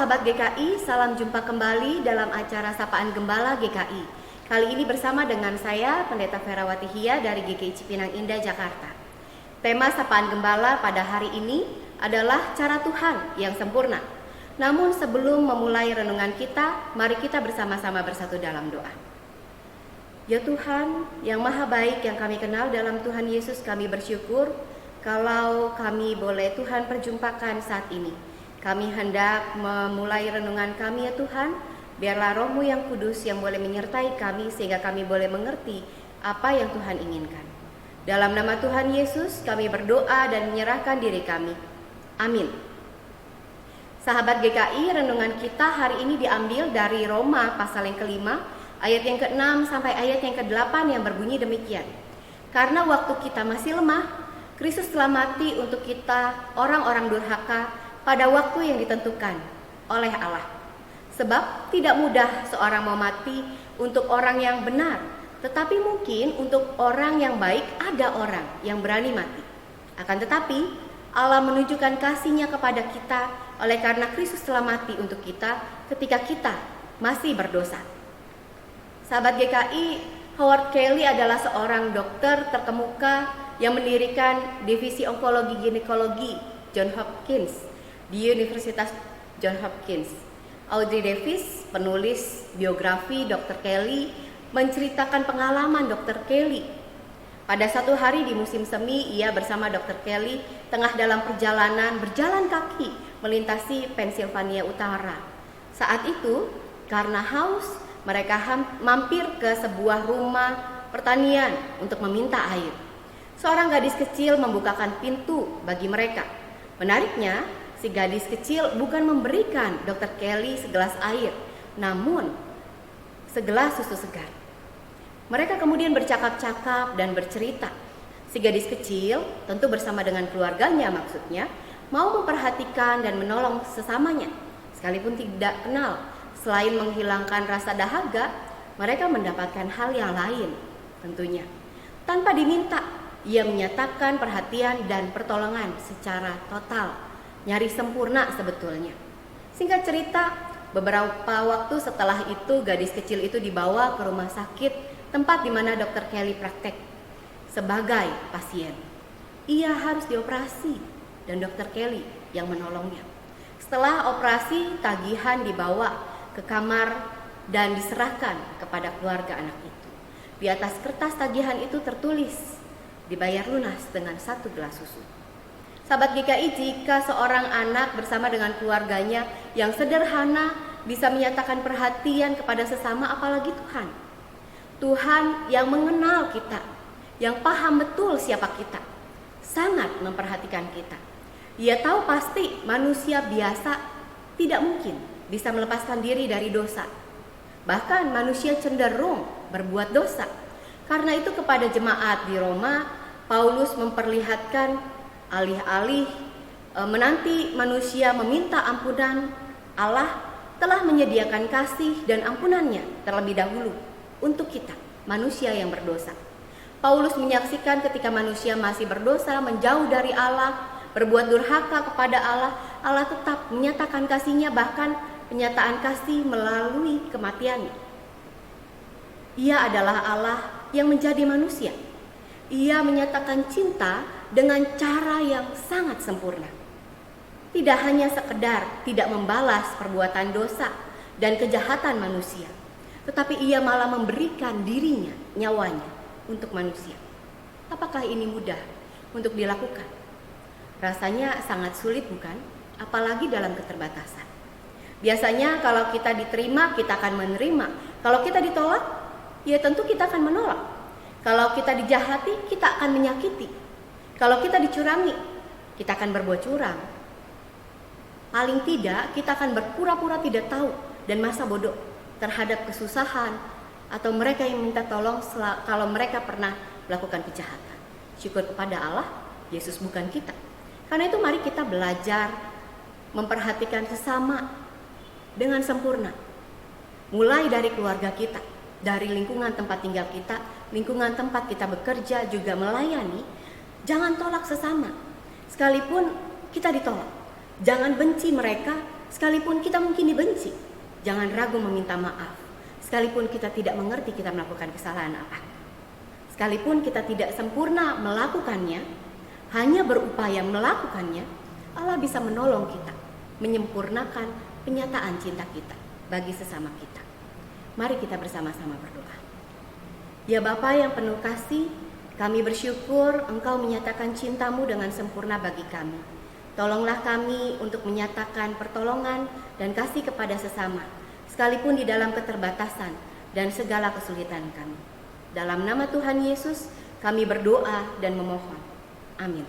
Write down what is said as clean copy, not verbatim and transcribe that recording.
sahabat GKI, salam jumpa kembali dalam acara Sapaan Gembala GKI. Kali ini bersama dengan saya, Pendeta Ferawati Hia dari GKI Cipinang Indah, Jakarta. Tema Sapaan Gembala pada hari ini adalah cara Tuhan yang sempurna. Namun sebelum memulai renungan kita, mari kita bersama-sama bersatu dalam doa. Ya Tuhan, yang maha baik yang kami kenal dalam Tuhan Yesus, kami bersyukur kalau kami boleh Tuhan perjumpakan saat ini. Kami hendak memulai renungan kami ya Tuhan, biarlah Roh-Mu yang kudus yang boleh menyertai kami sehingga kami boleh mengerti apa yang Tuhan inginkan. Dalam nama Tuhan Yesus kami berdoa dan menyerahkan diri kami. Amin. Sahabat GKI, renungan kita hari ini diambil dari Roma pasal yang kelima, ayat yang ke-6 sampai ayat yang ke-8 yang berbunyi demikian. Karena waktu kita masih lemah, Kristus telah mati untuk kita orang-orang durhaka pada waktu yang ditentukan oleh Allah. Sebab tidak mudah seorang mau mati untuk orang yang benar, tetapi mungkin untuk orang yang baik ada orang yang berani mati. Akan tetapi Allah menunjukkan kasih-Nya kepada kita oleh karena Kristus telah mati untuk kita ketika kita masih berdosa. Sahabat GKI, Howard Kelly adalah seorang dokter terkemuka yang mendirikan divisi onkologi ginekologi Johns Hopkins di Universitas Johns Hopkins. Audrey Davis, penulis biografi Dr. Kelly, menceritakan pengalaman Dr. Kelly. Pada satu hari di musim semi, ia bersama Dr. Kelly tengah dalam perjalanan berjalan kaki melintasi Pennsylvania Utara. Saat itu, karena haus, mereka mampir ke sebuah rumah pertanian untuk meminta air. Seorang gadis kecil membukakan pintu bagi mereka. Menariknya, si gadis kecil bukan memberikan Dr. Kelly segelas air, namun segelas susu segar. Mereka kemudian bercakap-cakap dan bercerita. Si gadis kecil, tentu bersama dengan keluarganya maksudnya, mau memperhatikan dan menolong sesamanya. Sekalipun tidak kenal, selain menghilangkan rasa dahaga, mereka mendapatkan hal yang lain tentunya. Tanpa diminta, ia menyatakan perhatian dan pertolongan secara total. Nyaris sempurna sebetulnya. Singkat cerita, beberapa waktu setelah itu gadis kecil itu dibawa ke rumah sakit tempat di mana Dr. Kelly praktek sebagai pasien. Ia harus dioperasi dan Dr. Kelly yang menolongnya. Setelah operasi, tagihan dibawa ke kamar dan diserahkan kepada keluarga anak itu. Di atas kertas tagihan itu tertulis, dibayar lunas dengan 1 gelas susu. Sahabat GKI, jika seorang anak bersama dengan keluarganya yang sederhana bisa menyatakan perhatian kepada sesama, apalagi Tuhan. Tuhan yang mengenal kita, yang paham betul siapa kita, sangat memperhatikan kita. Ia tahu pasti manusia biasa tidak mungkin bisa melepaskan diri dari dosa. Bahkan manusia cenderung berbuat dosa. Karena itu kepada jemaat di Roma, Paulus memperlihatkan alih-alih menanti manusia meminta ampunan, Allah telah menyediakan kasih dan ampunannya terlebih dahulu untuk kita, manusia yang berdosa. Paulus menyaksikan ketika manusia masih berdosa, menjauh dari Allah, berbuat durhaka kepada Allah, Allah tetap menyatakan kasih-Nya, bahkan penyataan kasih melalui kematiannya. Ia adalah Allah yang menjadi manusia. Ia menyatakan cinta dengan cara yang sangat sempurna. Tidak hanya sekedar tidak membalas perbuatan dosa dan kejahatan manusia, tetapi ia malah memberikan dirinya, nyawanya untuk manusia. Apakah ini mudah untuk dilakukan? Rasanya sangat sulit, bukan? Apalagi dalam keterbatasan. Biasanya kalau kita diterima, kita akan menerima. Kalau kita ditolak, ya tentu kita akan menolak. Kalau kita dijahati, kita akan menyakiti. Kalau kita dicurangi, kita akan berbuat curang. Paling tidak, kita akan berpura-pura tidak tahu dan masa bodoh terhadap kesusahan atau mereka yang minta tolong kalau mereka pernah melakukan kejahatan. Syukur kepada Allah, Yesus bukan kita. Karena itu mari kita belajar memperhatikan sesama dengan sempurna. Mulai dari keluarga kita, dari lingkungan tempat tinggal kita, lingkungan tempat kita bekerja, juga melayani. Jangan tolak sesama. Sekalipun kita ditolak, jangan benci mereka sekalipun kita mungkin dibenci, jangan ragu meminta maaf. Sekalipun kita tidak mengerti kita melakukan kesalahan apa. Sekalipun kita tidak sempurna melakukannya, hanya berupaya melakukannya, Allah bisa menolong kita, menyempurnakan penyataan cinta kita bagi sesama kita. Mari kita bersama-sama berdoa. Ya Bapa yang penuh kasih, kami bersyukur Engkau menyatakan cinta-Mu dengan sempurna bagi kami. Tolonglah kami untuk menyatakan pertolongan dan kasih kepada sesama, sekalipun di dalam keterbatasan dan segala kesulitan kami. Dalam nama Tuhan Yesus, kami berdoa dan memohon. Amin.